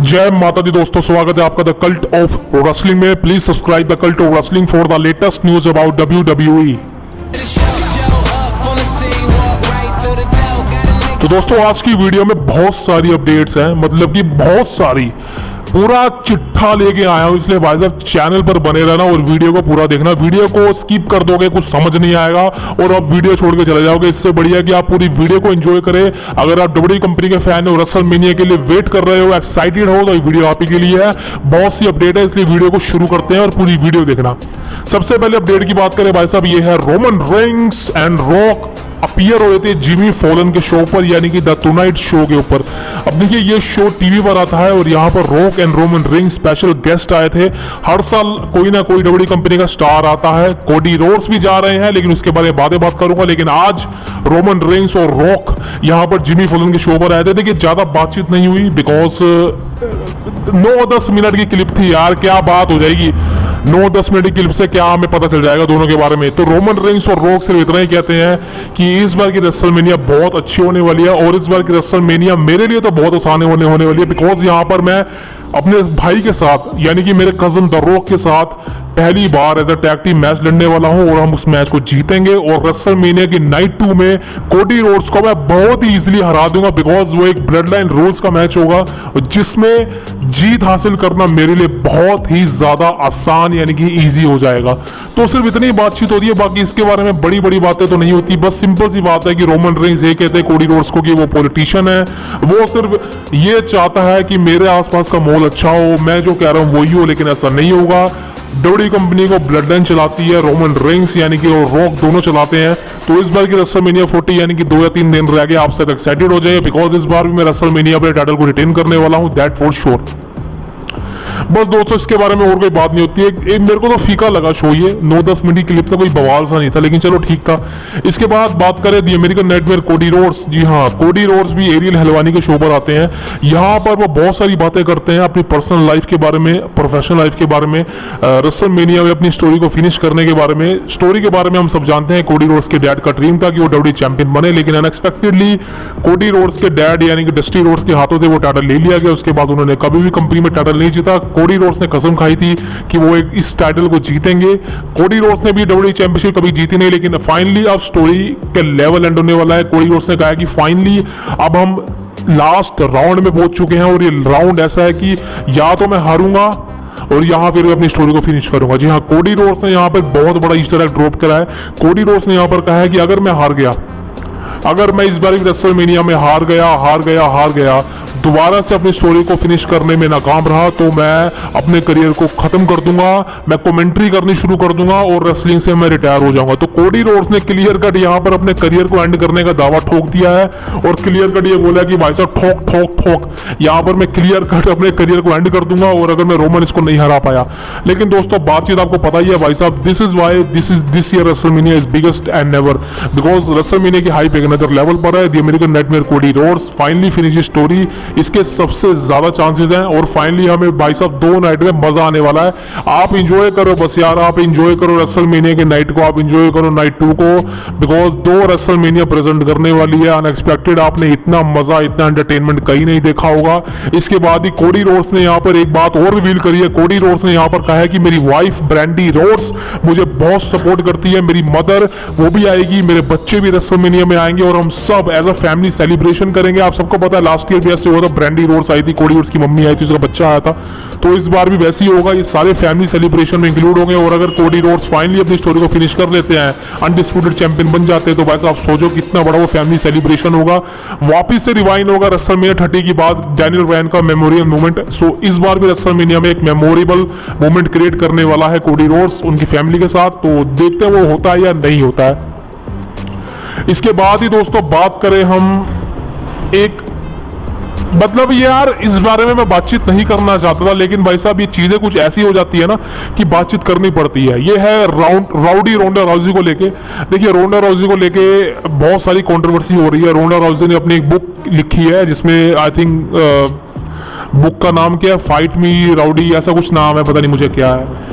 जय माता दी दोस्तों, स्वागत है आपका द कल्ट ऑफ रेसलिंग में। Please subscribe the cult of wrestling for the latest news about WWE। तो दोस्तों आज की वीडियो में बहुत सारी अपडेट्स हैं, मतलब कि बहुत सारी, पूरा चिट्ठा लेके आया हूं, इसलिए भाई साहब चैनल पर बने रहना और वीडियो को पूरा देखना। वीडियो को स्किप कर दोगे कुछ समझ नहीं आएगा और आप वीडियो छोड़ के चले जाओगे। इससे बढ़िया कि आप पूरी वीडियो को एंजॉय करें। अगर आप WWE कंपनी के फैन हो, रेसलमेनिया के लिए वेट कर रहे हो, एक्साइटेड हो, तो ये वीडियो आप ही के लिए है। बहुत सी अपडेट है, इसलिए वीडियो को शुरू करते हैं और पूरी वीडियो देखना। सबसे पहले अपडेट की बात करें भाई साहब, ये है Roman Reigns and rock appear हुए थे जिमी फॉलन के शो पर, यानी कि द टुनाइट शो के ऊपर। अब देखिए ये शो टीवी पर आता है और यहाँ पर rock and Roman Reigns special guest आए थे। हर साल कोई ना कोई WWE कंपनी का स्टार आता है। कोडी रोड्स भी जा रहे हैं, लेकिन उसके बारे में बातें बात करूंगा। लेकिन आज रोमन रेंस और रॉक यहाँ पर जिमी फॉलन के शो पर आए थे। देखिए ज्यादा बातचीत नहीं हुई, बिकॉज 9-10 मिनट की क्लिप थी यार, क्या बात हो जाएगी 9-10 मिनट की क्लिप से, क्या हमें पता चल जाएगा दोनों के बारे में। तो रोमन रेंस और रॉक सिर्फ इतना ही कहते हैं कि इस बार की रेसलमेनिया बहुत अच्छी होने वाली है और इस बार की रेसलमेनिया मेरे लिए तो बहुत आसान होने वाली है, बिकॉज यहाँ पर मैं अपने भाई के साथ, यानी कि मेरे कजन द रॉक के साथ पहली बार as a tag team match लड़ने वाला हूं और हम उस मैच को जीतेंगे। और रेसलमेनिया की नाइट 2 में कोडी रोड्स को मैं बहुत ही इजीली हरा दूंगा, बिकॉज वो एक ब्लड लाइन रूल्स का मैच होगा जिसमें जीत हासिल करना मेरे लिए बहुत ही ज्यादा आसान, यानी कि इजी हो जाएगा। तो सिर्फ इतनी बातचीत होती है, बाकी इसके बारे में बड़ी बड़ी बातें तो नहीं होती। बस सिंपल सी बात है कि रोमन रेंस ये कहते हैं कोडी रोड्स को कि वो पॉलिटिशियन है, वो सिर्फ ये चाहता है कि मेरे आसपास का माहौल अच्छा हो, मैं जो कह रहा हूं वही हो, लेकिन ऐसा नहीं होगा। WWE कंपनी को ब्लड लाइन चलाती है रोमन रेंस, यानी कि और रॉक दोनों चलाते हैं। तो इस बार की रेसलमेनिया 40 यानी कि 2 या 3 दिन रह गए, आप सब एक्साइटेड हो जाइए, बिकॉज इस बार भी मैं रेसलमेनिया अपने टाइटल को रिटेन करने वाला हूं, दैट फॉर श्योर। बस दोस्तों इसके बारे में और कोई बात नहीं होती है। एक मेरे को तो फीका लगा शो, ये 9-10 मिनट की क्लिप था, कोई बवाल सा नहीं था, लेकिन चलो ठीक था। इसके बाद बात करें दी अमेरिकन नाइटमेयर कोडी रोड्स। जी हाँ, कोडी रोड्स भी एरियल हलवानी के शो पर आते हैं। यहाँ पर वो बहुत सारी बातें करते हैं अपनी पर्सनल लाइफ के बारे में, प्रोफेशनल लाइफ के बारे में, रेसलमेनिया में अपनी स्टोरी को फिनिश करने के बारे में। स्टोरी के बारे में हम सब जानते हैं, कोडी रोड्स के डैड का ड्रीम था कि वो WWE चैंपियन बने, लेकिन अनएक्सपेक्टेडली कोडी रोड्स के डैड यानी कि डस्टी रोड्स के हाथों से वो टाइटल ले लिया गया। उसके बाद उन्होंने कभी भी कंपनी में टाइटल नहीं जीता। कोडी रोड्स ने कसम खाई थी कि वो इस टाइटल को जीतेंगे। कोडी रोड्स ने भी WWE चैंपियनशिप कभी जीती नहीं, लेकिन फाइनली अब स्टोरी के लेवल एंड होने वाला है। कोडी रोड्स ने कहा कि फाइनली अब हम लास्ट राउंड में पहुंच चुके हैं और ये राउंड ऐसा है कि या तो मैं हारूंगा और यहाँ फिर अपनी स्टोरी को फिनिश करूंगा। जी हाँ, कोडी रोड्स ने यहाँ पर बहुत बड़ा ईस्टर एग ड्रॉप करा है। कोडी रोड्स ने यहाँ पर कहा है कि अगर मैं हार गया, अगर मैं इस बार रेसलमेनिया में हार गया, दोबारा से अपनी स्टोरी को फिनिश करने में नाकाम रहा, तो मैं अपने करियर को खत्म कर दूंगा, मैं कमेंट्री करनी शुरू कर दूंगा और रेसलिंग से मैं रिटायर हो जाऊंगा। तो कोडी रोड्स ने क्लियर कट यहाँ पर अपने करियर को एंड करने का दावा ठोक दिया है और क्लियर कट ये बोला कि भाई साहब ठोक यहाँ पर मैं क्लियर कट अपने करियर को एंड कर दूंगा और अगर मैं रोमन इसको नहीं हरा पाया। लेकिन दोस्तों बातचीत आपको पता ही है भाई साहब, this is why this year WrestleMania is biggest and never, because WrestleMania की हाइप एक नदर लेवल पर है। The American nightmare Cody Rhodes finally finish story, इसके सबसे ज्यादा चांसेस हैं और फाइनली हमें भाई साहब 2 नाइट में मजा आने वाला है। आप इंजॉय करो बस यार, आप इंजॉय करो रेसलमेनिया के नाइट को, आप इंजॉय करो नाइट 2 को, बिकॉज 2 रेसलमेनिया प्रेजेंट करने वाली है अनएक्सपेक्टेड। आपने इतना मजा, इतना एंटरटेनमेंट कहीं नहीं देखा होगा। इसके बाद ही कोडी रोड्स ने यहाँ पर एक बात और रिवील करी है। कोडी रोड्स ने यहाँ पर कहा है कि मेरी वाइफ ब्रांडी रोड्स मुझे बहुत सपोर्ट करती है, मेरी मदर वो भी आएगी, मेरे बच्चे भी रेसलमेनिया में आएंगे और हम सब एज अ फैमिली सेलिब्रेशन करेंगे। आप सबको पता है लास्ट ईयर भी ऐसे हुआ था, ब्रांडी रोड्स आई थी, कोडी रोड्स की मम्मी आई थी, उसका बच्चा आया था। तो इस बार भी वैसे ही होगा, ये सारे फैमिली सेलिब्रेशन में इंक्लूड होंगे। और अगर कोडी रोड्स फाइनली अपनी स्टोरी को फिनिश कर लेते हैं, अनडिस्प्यूटेड चैंपियन बन जाते हैं, तो भाई साहब सोचो कितना बड़ा वो फैमिली सेलिब्रेशन होगा। वापिस से रिवाइंड होगा रेसलमेनिया 30 के बाद डैनियल ब्रायन का मेमोरियल मोमेंट। सो इस बार भी रेसलमेनिया में एक मेमोरेबल मोमेंट क्रिएट करने वाला है कोडी रोड्स उनकी फैमिली के साथ। तो देखते हैं वो होता है या नहीं होता है। इसके बाद ही दोस्तों बात करें हम एक, मतलब यार इस बारे में मैं बातचीत नहीं करना चाहता था, लेकिन भाई साहब ये चीजें कुछ ऐसी हो जाती है ना कि बातचीत करनी पड़ती है। ये है राउडी रोंडा राउजी को लेके। देखिए रोंडा राउजी को लेके बहुत सारी कंट्रोवर्सी हो रही है। रोंडा राउजी ने अपनी एक बुक लिखी है जिसमें आई थिंक बुक का नाम क्या है, फाइट मी राउडी ऐसा कुछ नाम है, पता नहीं मुझे क्या है।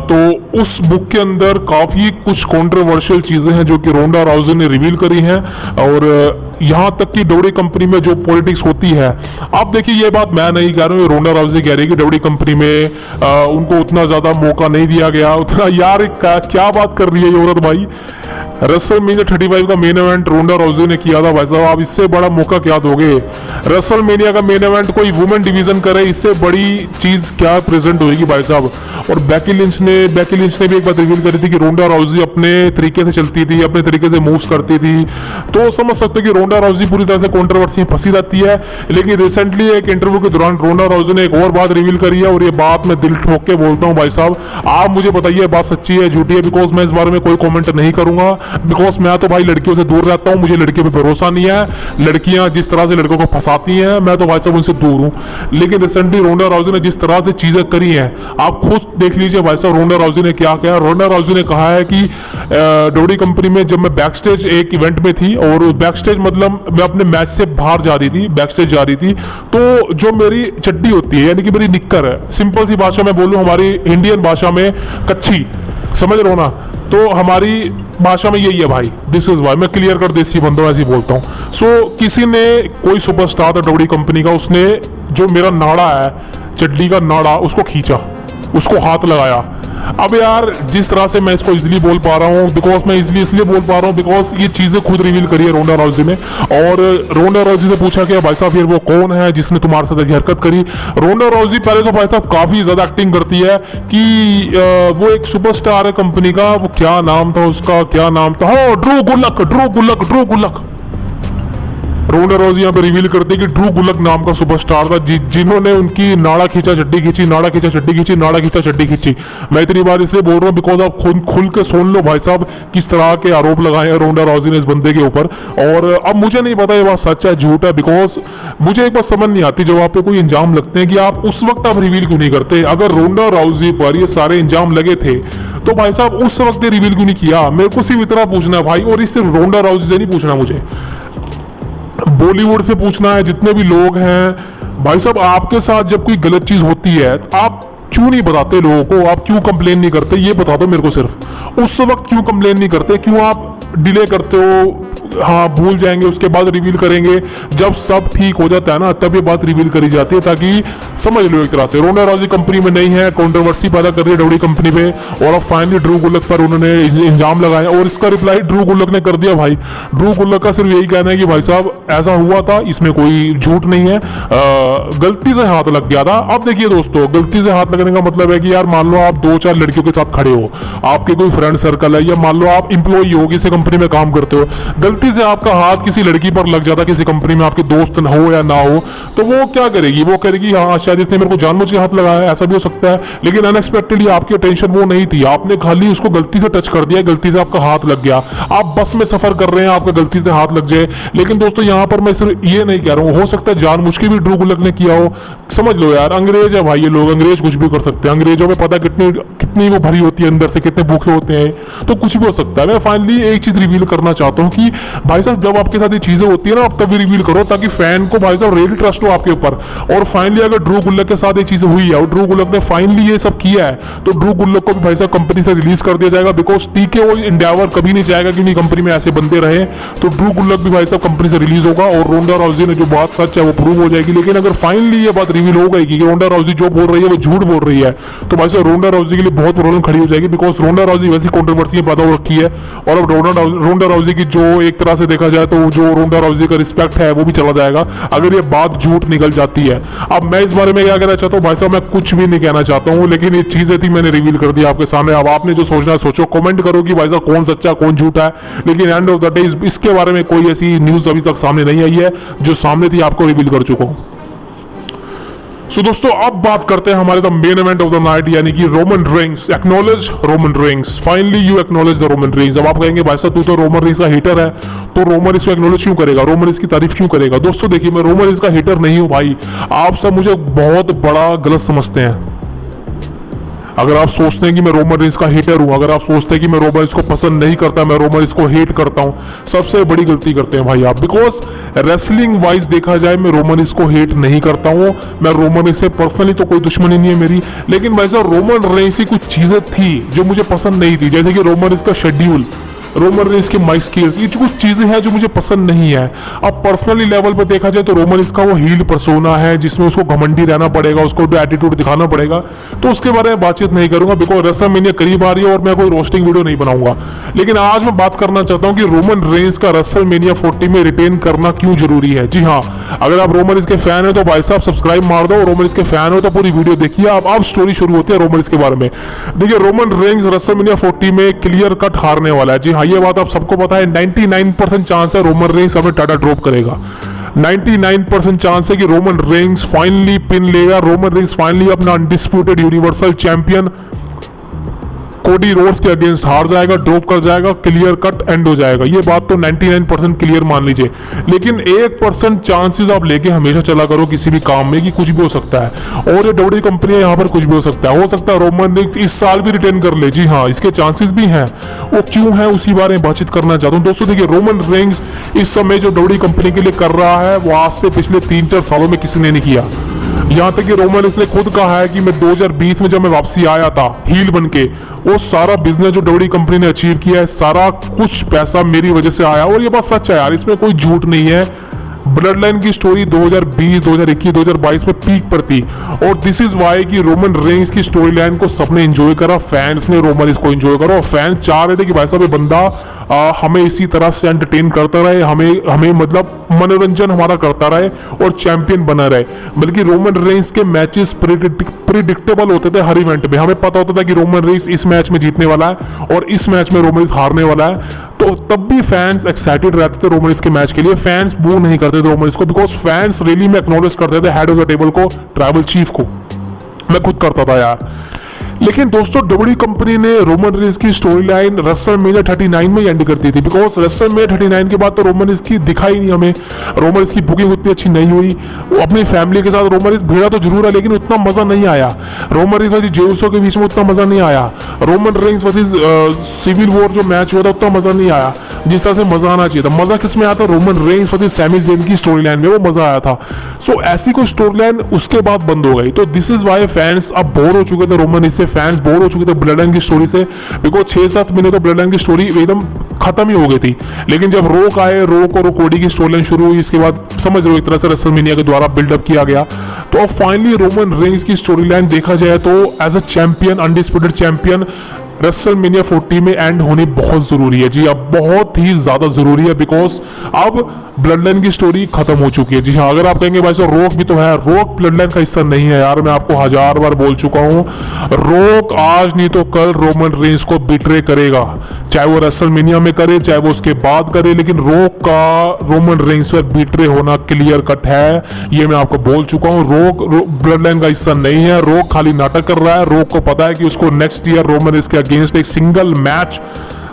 तो उस बुक के अंदर काफ़ी कुछ कंट्रोवर्शियल चीज़ें हैं जो कि रोंडा राउजी ने रिवील करी हैं, और यहाँ तक कि डोडी कंपनी में जो पॉलिटिक्स होती है, आप देखिए ये बात मैं नहीं कह रहा हूँ, रोंडा राउजी कह रही है कि डोडी कंपनी में उनको उतना ज़्यादा मौका नहीं दिया गया उतना। यार क्या बात कर रही है ये औरत भाई। रेसलमेनिया 35 का मेन इवेंट रोंडा राउजी ने किया था भाई साहब, आप इससे बड़ा मौका क्या दोगे। रेसलमेनिया का मेन इवेंट कोई वुमेन डिवीजन करे, इससे बड़ी चीज़ क्या प्रेजेंट होगी भाई साहब। और बेकी लिंच ने भी एक बात रिवील करी थी कि रोंडा राउजी अपने तरीके से चलती थी, अपने तरीके से मूव्स करती थी, तो समझ सकते कि रोंडा राउजी पूरी तरह से कंट्रोवर्सी में फंसी रहती है। लेकिन रिसेंटली एक इंटरव्यू के दौरान रोंडा राउजी ने एक और बात रिवील करी है, और ये बात मैं दिल ठोक के बोलता हूँ भाई साहब, आप मुझे बताइए बात सच्ची है झूठी है, बिकॉज मैं इस बारे में कोई कॉमेंट नहीं करूंगा, बिकॉज मैं तो भाई लड़कियों से दूर रहता हूँ, मुझे लड़कियों पे भरोसा नहीं है। लड़कियां जिस तरह से लड़कों को फंसाती हैं, मैं तो भाई साहब उनसे दूर हूँ। लेकिन रिसेंटली रोंडा राउजी ने जिस तरह से चीजें करी हैं, आप खुद देख लीजिए भाई साहब रोंडा राउजी ने क्या किया। रोंडा राउजी ने कहा है कि डोडी कंपनी में जब मैं बैक स्टेज एक इवेंट में थी, और उस बैक स्टेज मतलब मैं अपने मैच से बाहर जा रही थी, बैक स्टेज जा रही थी, तो जो मेरी चड्डी होती है यानी कि मेरी निक्कर है, सिंपल सी भाषा में बोलूँ, हमारी इंडियन भाषा में कच्छी, समझ रहे हो ना, तो हमारी भाषा में यही है भाई, दिस इज वाई, मैं क्लियर कर देसी बंदों ऐसे ही बोलता हूँ। सो किसी ने, कोई सुपरस्टार था डोडी कंपनी का, उसने जो मेरा नाड़ा है, चड्डी का नाड़ा, उसको खींचा, उसको हाथ लगाया। अब यार जिस तरह से मैं इसको इजीली बोल पा रहा हूँ, बिकॉज मैं इजीली इसलिए बोल पा रहा हूँ बिकॉज ये चीज़ें खुद रिवील करी है रोंडा राउजी ने। और रोंडा राउजी से पूछा कि भाई साहब फिर वो कौन है जिसने तुम्हारे साथ ऐसी हरकत करी। रोंडा राउजी पहले तो भाई साहब काफ़ी ज़्यादा एक्टिंग करती है कि वो एक सुपरस्टार है कंपनी का, वो क्या नाम था उसका, क्या नाम था, हाँ ड्रू गुल्लक। रोंडा राउजी यहाँ पे रिवील करते हैं कि ड्रू गुल्लक नाम का सुपरस्टार था जिन्होंने उनकी नाड़ा खींचा चड्डी खींची, नाड़ा खींचा चड्डी खींची, नाड़ा खींचा चड्डी खींची। मैं इतनी बार इसलिए बोल रहा हूँ बिकॉज आप खुल के सुन लो भाई साहब किस तरह के आरोप लगाए हैं रोंडा राउजी ने इस बंदे के ऊपर। और अब मुझे नहीं पता ये बात सच है झूठ है, बिकॉज मुझे एक बात समझ नहीं आती, जब आप पे कोई इंजाम लगते हैं कि आप उस वक्त आप रिवील क्यों नहीं करते। अगर रोंडा राउजी पर ये सारे इंजाम लगे थे तो भाई साहब उस वक्त ये रिवील क्यों नहीं किया। मेरे को सिर्फ इतना पूछना है भाई, और इस सिर्फ रोंडा राउजी से नहीं पूछना, मुझे बॉलीवुड से पूछना है, जितने भी लोग हैं भाई साहब, आपके साथ जब कोई गलत चीज होती है तो आप क्यों नहीं बताते लोगों को, आप क्यों कंप्लेन नहीं करते, ये बता दो मेरे को सिर्फ। उस वक्त क्यों कंप्लेन नहीं करते, क्यों आप डिले करते हो। हाँ भूल जाएंगे उसके बाद रिवील करेंगे, जब सब ठीक हो जाता है ना तब ये बात रिवील करी जाती है, ताकि समझ लो एक तरह से रोंडा राउजी कंपनी में नहीं है, कंट्रोवर्सी पैदा कर रही है डोडी कंपनी पे, और अब फाइनली ड्रू गुल्लक पर उन्होंने इंजाम लगाया। और इसका रिप्लाई ड्रू गुल्लक ने कर दिया भाई। ड्रू गुल्लक का सिर्फ यही कहना है कि भाई साहब ऐसा हुआ था, इसमें कोई झूठ नहीं है, गलती से हाथ लग गया था। अब देखिए दोस्तों, गलती से हाथ लगने का मतलब है कि यार मान लो आप 2-4 लड़कियों के साथ खड़े हो, आपके कोई फ्रेंड सर्कल है, या मान लो आप इंप्लॉई हो, किसी कंपनी में काम करते हो, गलती से आपका हाथ किसी लड़की पर लग जाता, किसी कंपनी में आपके दोस्त हो या ना हो, तो वो क्या करेगी, वो करेगी हाँ शायद इसने मेरे को जानबूझ के हाथ लगाया, ऐसा भी हो सकता है। लेकिन अनएक्सपेक्टेडली आपकी अटेंशन वो नहीं थी, आपने खाली उसको गलती से टच कर दिया, गलती से आपका हाथ लग गया, आप बस में सफर कर रहे हैं, आपका गलती से हाथ लग जाए। लेकिन दोस्तों यहाँ पर मैं सिर्फ ये नहीं कह रहा हूँ, हो सकता है जानबूझ के भी ड्रू गुल्लक ने किया हो, समझ लो यार, अंग्रेज है भाई ये लोग, अंग्रेज कुछ भी कर सकते हैं, अंग्रेजों में पता कितनी वो भरी होती है अंदर से, कितने भूखे होते हैं, तो कुछ भी हो सकता है। मैं फाइनली एक चीज रिवील करना चाहता हूँ कि भाई साहब जब आपके साथ ये चीजें होती है ना, आप तभी रिवील करो ताकि फैन को भाई साहब रियली ट्रस्ट हो आपके ऊपर। और फाइनली अगर ड्रू गुल्लक के साथ ये चीजें हुई है और ड्रू गुल्लक ने फाइनली ये सब किया है, तो ड्रू गुल्लक को भी भाई साहब कंपनी से रिलीज कर दिया जाएगा, बिकॉज TKO एंडेवर कभी नहीं चाहेगा कि कंपनी में ऐसे बंदे रहे। तो ड्रू गुल्लक भी भाई साहब कंपनी से रिलीज होगा, और रोंडा राउजी ने जो बात सच है वो प्रूव हो जाएगी। लेकिन अगर फाइनली ये बात रिवील हो गई कि रोंडा राउजी जो बोल रही है वो झूठ बोल रही है, तो भाई साहब रोंडा राउजी के लिए बहुत प्रॉब्लम खड़ी हो जाएगी, बिकॉज रोंडा राउजी वैसी कंट्रोवर्सी पैदा हो रखी है। और अब रोंडा राउजी की जो एक तरह से देखा जाए तो जो रोंडा राउजी का रिस्पेक्ट है वो भी चला जाएगा अगर ये बात झूठ निकल जाती है। अब मैं इस बारे में क्या कहना चाहता हूँ भाई साहब, मैं कुछ भी नहीं कहना चाहता हूँ, लेकिन ये चीजें थी मैंने रिवील कर दी आपके सामने। अब आपने जो सोचना है सोचो, कमेंट करो कि भाई साहब कौन सच्चा कौन झूठा है। लेकिन एंड ऑफ द डे इसके बारे में कोई ऐसी न्यूज अभी तक सामने नहीं आई है, जो सामने थी आपको रिवील कर चुका हूँ। सो दोस्तों अब बात करते हैं हमारे the main event of the night, यानी कि Roman Reigns. Acknowledge Roman Reigns, finally you acknowledge the Roman Reigns. अब आप कहेंगे भाई साहब तू तो रोमन रेंस का हिटर है, तो रोमन इसको एक्नॉलेज क्यों करेगा, रोमन रेंस की तारीफ क्यों करेगा। दोस्तों देखिए, मैं रोमन रेंस का हिटर नहीं हूं भाई, आप सब मुझे बहुत बड़ा गलत समझते हैं। अगर आप सोचते हैं कि मैं रोमन रेंस का हेटर हूं, अगर आप सोचते हैं कि मैं रोमन रेंस को पसंद नहीं करता, मैं रोमन रेंस को हेट करता हूं, सबसे बड़ी गलती करते हैं भाई आप। बिकॉज रेसलिंग वाइज देखा जाए मैं रोमन रेंस को हेट नहीं करता हूं, मैं रोमन रेंस से पर्सनली तो कोई दुश्मनी नहीं है मेरी, लेकिन वैसा रोमन रेंस की कुछ चीजें थी जो मुझे पसंद नहीं थी, जैसे कि रोमन रेंस का शेड्यूल, रोमन रेंस के माइक स्किल्स, ये कुछ चीजें हैं जो मुझे पसंद नहीं है। अब पर्सनली लेवल पर देखा जाए तो रोमन रेंस का वो हील पर्सोना है जिसमें उसको घमंडी रहना पड़ेगा, उसको भी एटीट्यूड दिखाना पड़ेगा, तो उसके बारे में बातचीत नहीं करूंगा बिकॉज रेसलमेनिया करीब आ रही है और मैं कोई रोस्टिंग वीडियो नहीं बनाऊंगा। लेकिन आज मैं बात करना चाहता हूं कि रोमन रेंस का रेसलमेनिया 40 में रिटेन करना क्यों जरूरी है। जी हाँ, अगर आप रोमन रेंस के फैन हो तो भाई साहब सब्सक्राइब मार दो, रोमन रेंस के फैन हो तो पूरी वीडियो देखिए। अब स्टोरी शुरू होती है रोमन रेंस के बारे में। देखिए, रोमन रेंस रेसलमेनिया 40 में क्लियर कट हारने वाला है। जी हाँ, ये बात आप सबको पता है। 99% चांस है रोमन रेंस हमें टाटा ड्रॉप करेगा। 99% चांस है कि रोमन रेंस फाइनली पिन लेगा, रोमन रेंस फाइनली अपना undisputed universal champion Cody Rhodes के अगेंस्ट हार जाएगा, ड्रॉप कर जाएगा, क्लियर कट एंड हो जाएगा। ये बात तो 99% क्लियर मान लीजिए, लेकिन 1% चांसेस आप लेके हमेशा चला करो किसी भी काम में कि कुछ भी हो सकता है। और ये डब्ल्यूडब्ल्यूई कंपनी है, यहाँ पर कुछ भी हो सकता है। रोमन रेंस इस साल भी रिटेन कर ले। जी हाँ, इसके चांसेस भी हैं। वो क्यों है उसी बारे में बातचीत करना चाहता हूँ। दोस्तों देखिए, रोमन रेंस इस समय जो डब्ल्यूडब्ल्यूई कंपनी के लिए कर रहा है वो आज से पिछले 3-4 सालों में किसी ने नहीं किया। यहाँ तक कि रोमन रेंस ने खुद कहा है कि मैं 2020 में जब मैं वापसी आया था हील बन के, वो सारा बिजनेस जो डब्ल्यूडब्ल्यूई कंपनी ने अचीव किया है, सारा कुछ पैसा मेरी वजह से आया। और ये बात सच है यार, इसमें कोई झूठ नहीं है। ब्लड लाइन की स्टोरी 2020, 2021, 2022 में पीक पर थी और दिस इज वाई कि रोमन रेंस की स्टोरी लाइन को सबने एंजॉय करा, फैंस ने रोमन रेंस को एंजॉय करा और फैंस चाह रहे थे कि भाई साहब ये बंदा हमें इसी तरह से एंटरटेन करता रहे, हमें मतलब मनोरंजन हमारा करता रहे और चैंपियन बना रहे। बल्कि रोमन रेंस के मैचेस प्रिडिक्टेबल होते थे हर इवेंट में। हमें पता होता था कि रोमन रेंस इस मैच में जीतने वाला है और इस मैच में रोमन रेंस हारने वाला है, तो तब भी फैंस एक्साइटेड रहते थे रोमन रेंस के मैच के लिए। फैंस बू नहीं करते थे रोमन रेंस को बिकॉज फैंस रियली में एक्नॉलेज करते थे हेड ऑफ द टेबल को, ट्राइबल चीफ को। मैं खुद करता था यार। लेकिन दोस्तों, डब्ल्यूडब्ल्यूई कंपनी ने रोमन रेंस की स्टोरी लाइन रेसलमेनिया 39 में एंड कर दी थी बिकॉज रेसलमेनिया 39 के बाद तो रोमन रेंस की दिखा ही नहीं हमें। रोमन रेंस की बुकिंग उतनी अच्छी नहीं हुई। वो अपनी फैमिली के साथ रोमन रेंस भिड़ा तो जरूर है लेकिन उतना मजा नहीं आया। Roman Reigns versus Jey Uso के बीच में उतना मजा नहीं आया। Roman Reigns versus civil war जो मैच हुआ था उतना मजा नहीं आया जिस तरह से मजा आना चाहिए था। मजा किस में आया था? Roman Reigns versus Sami Zayn की स्टोरी लाइन में वो मजा आया था। सो ऐसी कोई स्टोरी लाइन उसके बाद बंद हो गई। तो दिस इज वाई फैंस अब बोर हो चुके थे रोमन रेंस से, फैंस बोर हो चुके थे ब्लड लाइन की स्टोरी से बिकॉज 6-7 महीने तो ब्लड लाइन की स्टोरी एकदम खत्म ही हो गई थी। लेकिन जब रोक आए, रोक और कोडी की स्टोरी लाइन शुरू हुई, इसके बाद समझ रहे हो एक तरह से रेसलमेनिया के द्वारा बिल्डअप किया गया। तो अब फाइनली रोमन रेंस की स्टोरी लाइन देखा जाए तो as a champion, undisputed champion WrestleMania 40 में एंड होनी बहुत जरूरी है। जी अब बहुत ही ज्यादा जरूरी है बिकॉज अब ब्लड लाइन की स्टोरी खत्म हो चुकी है। जी हाँ, अगर आप कहेंगे भाई साहब रोक भी तो है, रोक ब्लड लाइन का हिस्सा नहीं है यार। मैं आपको 1000 बार बोल चुका हूँ, रोक आज नहीं तो कल रोमन रेंस को बिट्रे करेगा, चाहे वो रेसलमेनिया में करे चाहे वो उसके बाद करे, लेकिन रोक का रोमन रेंस पर बिट्रे होना क्लियर कट है। ये मैं आपको बोल चुका हूँ। रोक ब्लड लाइन का हिस्सा नहीं है। रोक खाली नाटक कर रहा है। रोक को पता है कि उसको नेक्स्ट ईयर रोमन रेंस के अगेंस्ट एक सिंगल मैच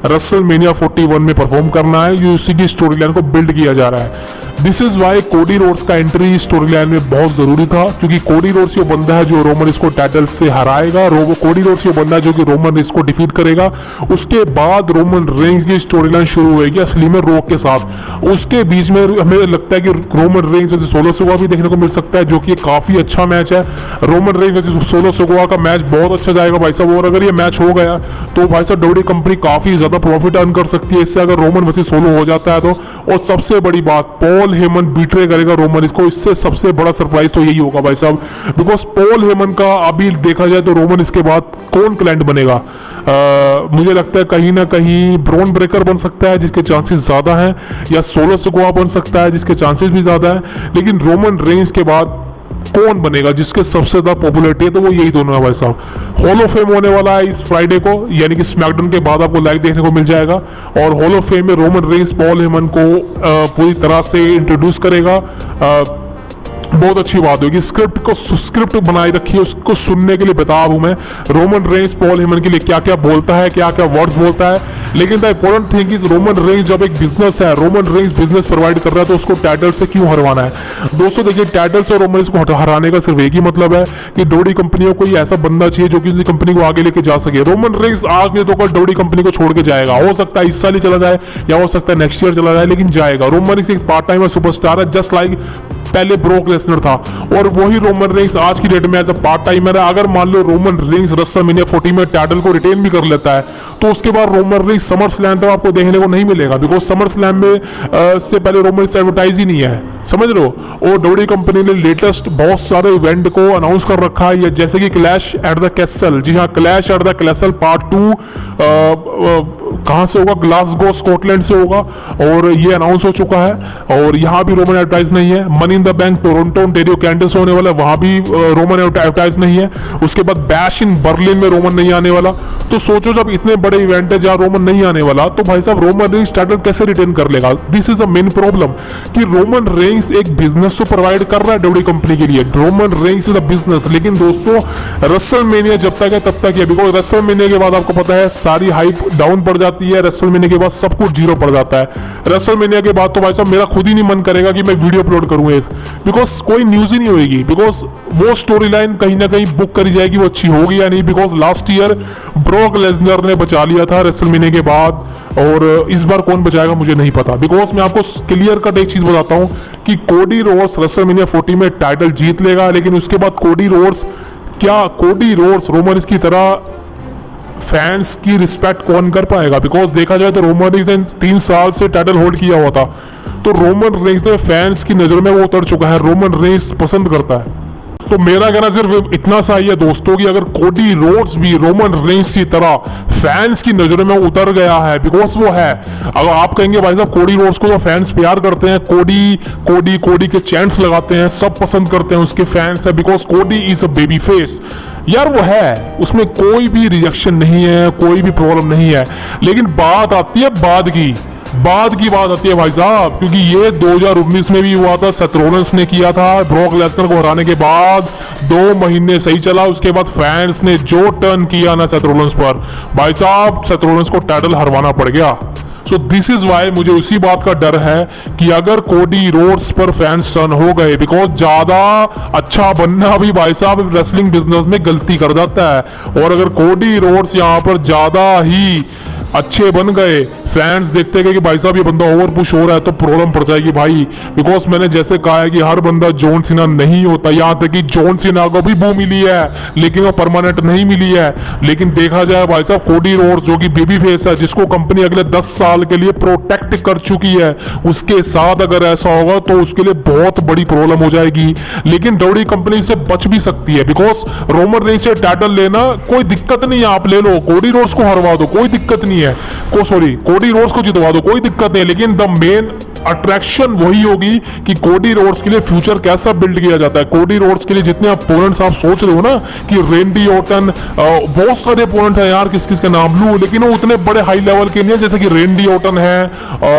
रेसलमेनिया 41 में परफॉर्म करना है। ये उसी की स्टोरी लाइन को बिल्ड किया जा रहा है। This is why Cody Rhodes का एंट्री स्टोरी लाइन में बहुत जरूरी था क्योंकि कोडी रोड्स ये बंदा है जो रोमन रेंस को टाइटल से हराएगा। कोडी रोड्स ये बंदा है जो कि रोमन रेंस को डिफीट करेगा। उसके बाद रोमन रेंस की स्टोरी लाइन शुरू होगी असली में रोक के साथ। उसके बीच में हमें लगता है कि रोमन रेंस जैसे सोलो सिकोआ भी देखने को मिल सकता है जो कि काफी अच्छा मैच है। रोमन रेंस जैसे सोलो सिकोआ का मैच बहुत अच्छा जाएगा भाई साहब। और अगर ये मैच हो गया तो भाई साहब डब्ल्यूडब्ल्यूई कंपनी काफी ज्यादा प्रॉफिट अर्न कर सकती है इससे, अगर रोमन वर्सेस सोलो हो जाता है तो। और सबसे बड़ी बात, पॉल हेमन बीट्रे करेगा रोमन इसको। इससे सबसे बड़ा सरप्राइज तो यही होगा भाई साहब बिकॉज पॉल हेमन का अभी देखा जाए तो रोमन इसके बाद कौन क्लाइंट बनेगा? मुझे लगता है कहीं ना कहीं ब्रॉन ब्रेकर बन सकता है जिसके चांसेस ज्यादा हैं, या सोलो सिकोआ बन सकता है जिसके चांसेस भी ज्यादा है। लेकिन रोमन रेंस के बाद कौन बनेगा जिसके सबसे ज्यादा पॉपुलैरिटी है? तो वो यही दोनों है भाई साहब। हॉल ऑफ फेम होने वाला है इस फ्राइडे को, यानी कि स्मैकडाउन के बाद आपको लाइव देखने को मिल जाएगा। और हॉल ऑफ फेम में रोमन रेंस पॉल हेमन को पूरी तरह से इंट्रोड्यूस करेगा। बहुत अच्छी बात होगी। स्क्रिप्ट बनाई रखी है, उसको सुनने के लिए बेताब हूं मैं। रोमन रेंस पॉल हेमन के लिए क्या क्या बोलता है, क्या क्या वर्ड्स बोलता है। लेकिन the important thing is Roman Reigns जब एक बिजनेस है, रोमन रेंस बिजनेस प्रोवाइड कर रहा है, तो उसको टाइटल से क्यों हरवाना है। दोस्तों देखिए, टाइटल से रोमन रेंस को हराने का सिर्फ एक ही मतलब है कि डोडी कंपनियों को ऐसा बंदा चाहिए जो कि उनकी कंपनी को आगे लेके जा सके। रोमन रेंस आज नहीं तो कल डोडी कंपनी को छोड़ के जाएगा। हो सकता है इस साल ही चला जाए या हो सकता है नेक्स्ट ईयर चला जाए, लेकिन जाएगा। रोमन रेंस एक पार्ट टाइमर सुपरस्टार है, जस्ट लाइक पहले ब्रोक लेसनर था, और वही रोमन रेंस आज की डेट में एज अ पार्ट टाइमर है। अगर मान लो रोमन रेंस रेसलमेनिया 40 में टाइटल को रिटेन भी कर लेता है, तो उसके बाद रोमन रेंस समर स्लैम तक आपको देखने को नहीं मिलेगा, बिकॉज समर स्लैम में से पहले रोमन रेंस एडवर्टाइज ही नहीं है, समझ लो। और डब्ल्यूडब्ल्यूई कंपनी ने लेटेस्ट बहुत सारे इवेंट को अनाउंस कर रखा है, जैसे कि क्लैश एट द कैसल। जी हाँ, clash at the castle part 2 कहाँ से होगा, ग्लासगो स्कॉटलैंड से होगा, और ये अनाउंस हो चुका है। और यहाँ भी रोमन एडवर्टाइज नहीं है। Money in the bank Toronto Ontario Canton से होने वाला है, वहां भी रोमन एडवर्टाइज नहीं है। उसके बाद बैश इन बर्लिन में रोमन नहीं आने वाला। तो सोचो, जब इतने बड़े इवेंट है जहां रोमन नहीं आने वाला, तो भाई साहब रोमन रेंस टाइटल कैसे रिटेन कर लेगा। This is a main problem कि रोमन रेंस एक बिजनेस को प्रोवाइड कर रहा है डब्ल्यूडब्ल्यूई कंपनी के लिए। Roman Reigns is a business, लेकिन दोस्तों रेसलमेनिया जब तक है तब तक है, बिकॉज रेसलमेनिया के बाद आपको पता है सारी हाइप डाउन पड़ जाती है। रेसलमेनिया के बाद सब कुछ जीरो पड़ जाता है। रेसलमेनिया के बाद तो भाई साहब मेरा खुद ही नहीं मन करेगा कि मैं वीडियो अपलोड करूं एक, बिकॉज कोई न्यूज ही नहीं होगी, बिकॉज वो स्टोरी लाइन कहीं ना कहीं बुक करी जाएगी, वो अच्छी होगी या नहीं। Because last year Brock Lesnar ने बचा लिया था रेसलमेनिया के बाद, और इस बार कौन बचाएगा मुझे नहीं पता। बिकॉज मैं आपको क्लियर कट एक चीज बताता हूं कि कोडी रोड्स रेसलमेनिया 40 में टाइटल जीत लेगा, लेकिन उसके बाद कोडी रोड्स रोमन की तरह फैंस की रिस्पेक्ट कौन कर पाएगा। बिकॉज देखा जाए तो रोमन रेंस ने 3 साल से टाइटल होल्ड किया हुआ था, तो रोमन रेंस ने फैंस की नजर में वो उतर चुका है। रोमन रेंस पसंद करता है। तो मेरा कहना सिर्फ इतना सा ही है दोस्तों कि अगर कोडी रोड्स भी रोमन रेंस की तरह फैंस की नजर में उतर गया है, बिकॉज वो है। अगर आप कहेंगे भाई साहब कोडी रोड्स को तो फैंस प्यार करते हैं, कोडी के चैंट्स लगाते हैं, सब पसंद करते हैं, उसके फैंस है, बिकॉज कोडी इज अ बेबी फेस। यार वो है, उसमें कोई भी रिजेक्शन नहीं है, कोई भी प्रॉब्लम नहीं है। लेकिन बात आती है बाद की बात आती है भाई साहब, क्योंकि ये 2019 में भी हुआ था। सेथ रोलिंस ने किया था ब्रॉक लेसनर को हराने के बाद 2 महीने सही चला, उसके बाद फैंस ने जो टर्न किया ना सेथ रोलिंस पर, भाई साहब सेथ रोलिंस को टाइटल हरवाना पड़ गया। सो दिस इज वाई मुझे उसी बात का डर है कि अगर कोडी रोड्स पर फैंस टर्न हो गए, बिकॉज ज्यादा अच्छा बनना भी भाई साहब रेसलिंग बिजनेस में गलती कर जाता है। और अगर कोडी रोड्स यहाँ पर ज्यादा ही अच्छे बन गए, फैंस देखते गए कि भाई साहब ये बंदा ओवर पुश हो रहा है, तो प्रॉब्लम पड़ जाएगी भाई। बिकॉज मैंने जैसे कहा है कि हर बंदा जॉन सीना नहीं होता, यहाँ तक कि जॉन सीना को भी बू मिली है, लेकिन वो परमानेंट नहीं मिली है। लेकिन देखा जाए भाई साहब कोडी रोड्स जो कि बेबी फेस है, जिसको कंपनी अगले 10 साल के लिए प्रोटेक्ट कर चुकी है, उसके साथ अगर ऐसा होगा तो उसके लिए बहुत बड़ी प्रॉब्लम हो जाएगी। लेकिन डब्ल्यूडब्ल्यूई कंपनी से बच भी सकती है, बिकॉज रोमन रेंस से टाइटल लेना कोई दिक्कत नहीं है, आप ले लो, कोडी रोड्स को हरवा दो, कोई दिक्कत नहीं है। कोडी रोड्स को जितवा दो, कोई दिक्कत नहीं है। लेकिन द मेन अट्रैक्शन वही होगी कि कोडी रोड्स के लिए फ्यूचर कैसा बिल्ड किया जाता है। कोडी रोड्स के लिए जितने अपोनेंट्स आप सोच रहे हो ना कि रेंडी ऑर्टन, बहुत सारे अपोनेंट हैं यार, किस किस के नाम लूं, लेकिन वो उतने बड़े हाई लेवल के नहीं है जैसे कि रेंडी ऑर्टन है।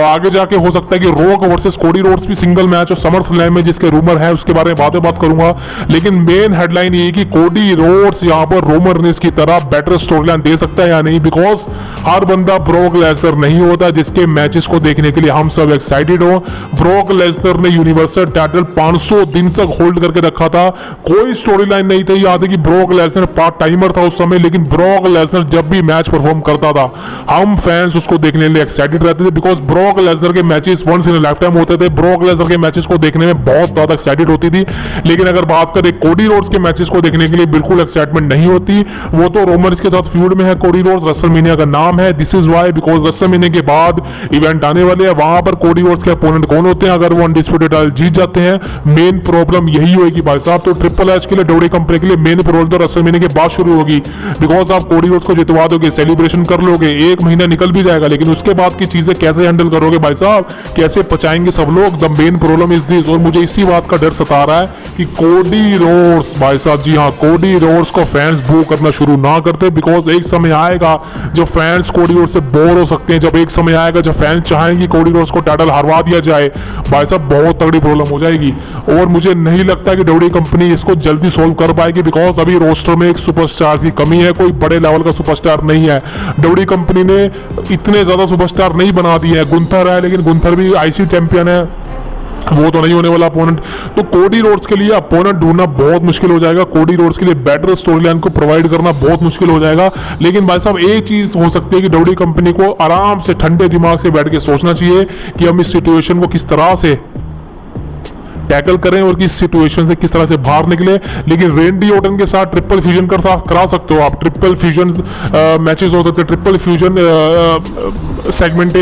आगे जाके हो सकता है कि रोक वर्सेस कोडी रोड्स भी सिंगल मैच और समर स्लैम में जिसके रूमर है उसके बारे में बात करूंगा। लेकिन मेन हेडलाइन ये कि कोडी रोड्स यहाँ पर रोमन रेंस की तरह बेटर स्टोरी लाइन दे सकता है या नहीं, बिकॉज हर बंदा ब्रॉक लेसनर नहीं होता जिसके मैचेस को देखने के लिए हम सब एक्साइटेड हो। ब्रॉक लेसनर ने यूनिवर्सल टाइटल 500 दिन तक होल्ड करके रखा था, कोई स्टोरी लाइन नहीं थी। याद है कि ब्रॉक लेसनर पार्ट टाइमर था उस समय, लेकिन ब्रॉक लेसनर जब भी मैच परफॉर्म करता था हम फैंस उसको देखने के लिए एक्साइटेड रहते थे, बिकॉज ब्रॉक लेसनर के matches once in a life time होते थे। ब्रॉक लेसनर के मैचेस को देखने में बहुत ज्यादा एक्साइटेड होती थी। लेकिन अगर बात करें कोडी रोड्स के मैचेस को देखने के लिए बिल्कुल एक्साइटमेंट नहीं होती। वो तो रोमन के साथ फ्यूड में है, कोडी रोड्स रेसलमेनिया का नाम है। This is why, because WrestleMania के बाद इवेंट आने वाले हैं, वहां पर कोडी रोड्स के अपोनेंट कौन होते हैं अगर वो अनडिस्प्यूटेड टाइटल जीत जाते हैं। मेन प्रॉब्लम यही होगी भाई साहब। तो ट्रिपल एच के लिए डब्ल्यूडब्ल्यूई कंपनी के लिए मेन प्रॉब्लम तो रेसलमेनिया के बाद शुरू होगी, बिकॉज आप कोडी रोड्स को जितवा दोगे, सेलिब्रेशन कर लोगे, 1 महीना निकल भी जाएगा, लेकिन उसके बाद की चीजें कैसे हैंडल करोगे भाई साहब, कैसे पचाएंगे सब लोग। The main problem is this. और मुझे इसी बात का डर सता रहा है कि कोडी रोड्स भाई साहब, जी हाँ, कोडी रोड्स को फैंस बू करना शुरू ना करते, बिकॉज एक समय आएगा जब फैंस कोडी रोड्स से बोर हो सकते हैं, जब एक समय आएगा जब फैंस चाहेंगे कोडी रोड्स को टाइटल हरवा भगा दिया जाए, भाई साहब बहुत तगड़ी प्रॉब्लम हो जाएगी। और मुझे नहीं लगता कि WWE कंपनी इसको जल्दी सॉल्व कर पाएगी, बिकॉज अभी रोस्टर में एक सुपरस्टार की कमी है, कोई बड़े लेवल का सुपरस्टार नहीं है। WWE कंपनी ने इतने ज्यादा सुपरस्टार नहीं बना दिए हैं। गुंथर है, लेकिन गुंथर भी IC चैंपियन है, वो तो नहीं होने वाला अपोनेंट। तो कोडी रोड्स के लिए अपोनेंट ढूंढना बहुत मुश्किल हो जाएगा, कोडी रोड्स के लिए बेटर स्टोरी लाइन को प्रोवाइड करना बहुत मुश्किल हो जाएगा। लेकिन भाई साहब एक चीज हो सकती है कि WWE कंपनी को आराम से ठंडे दिमाग से बैठ के सोचना चाहिए कि हम इस सिचुएशन को किस तरह से टैकल करें और किस सिचुएशन से किस तरह से बाहर निकले। लेकिन रेंडी ऑर्टन के साथ ट्रिपल फ्यूजन करा सकते हो आप, ट्रिपल फ्यूजन मैचेस हो सकते हैं, ट्रिपल फ्यूजन सेगमेंट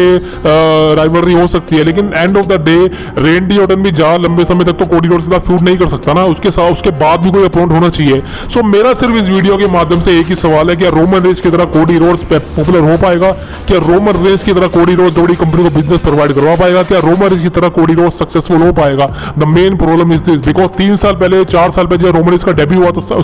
राइवलरी हो सकती है। लेकिन end of the day रेंडी Orton भी ज्यादा लंबे समय तक तो कोडी रोड्स के साथ फ्यूड नहीं कर सकता ना, उसके बाद भी कोई अपोनेंट होना चाहिए। सो मेरा सिर्फ इस वीडियो के माध्यम से एक ही सवाल है, क्या रोमन रेंस की तरह कोडी रोड्स पॉपुलर हो पाएगा? क्या रोमन रेंस की तरह कोडी रोड्स WWE कंपनी को बिजनेस प्रोवाइड करवा पाएगा? क्या रोमन रेंस की तरह कोडी रोड्स सक्सेसफुल हो पाएगा? The main problem is this, because 3 साल पहले 4 साल पहले जब रोमन रेंस का डेब्यू हुआ था,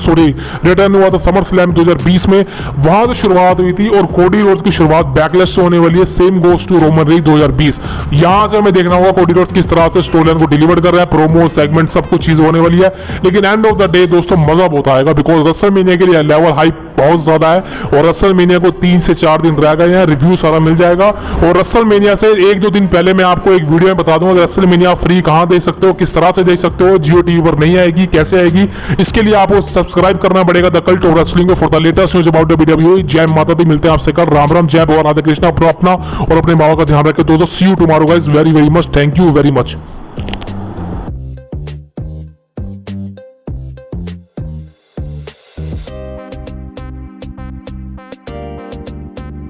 रिटर्न हुआ था समर स्लैम 2020 में, वहां से शुरुआत हुई थी और कोडी रोड्स की शुरुआत बैकलैश से होने वाली है। Same goes to Roman Reigns 2020। यहां से हमें देखना होगा कोडी रोड्स किस तरह से स्टोरी लाइन को डिलीवर कर रहा है, प्रोमो सेगमेंट सब कुछ चीज होने वाली है। लेकिन एंड ऑफ द डे दोस्तों मजा बहुत आएगा, बिकॉज रेसलमेनिया के लिए लेवल हाइप बहुत ज्यादा है और रेसलमेनिया को 3 से 4 दिन रह गए हैं, रिव्यू सारा मिल जाएगा। और रेसलमेनिया से 1-2 दिन पहले मैं आपको एक वीडियो में बता दूंगा कि रेसलमेनिया फ्री कहां देख सकते हो, किस तरह से देख सकते हो, जियो टीवी पर नहीं आएगी, कैसे आएगी। इसके लिए आपको सब्सक्राइब करना पड़ेगा the cult of wrestling for the latest news about WWE। जय माता दी, मिलते हैं आपसे कल। राम राम, जय भगवान राधा कृष्णा। अपना और अपने माँ का ध्यान रखें दोस्तों। See you tomorrow guys, very very much, thank you very much.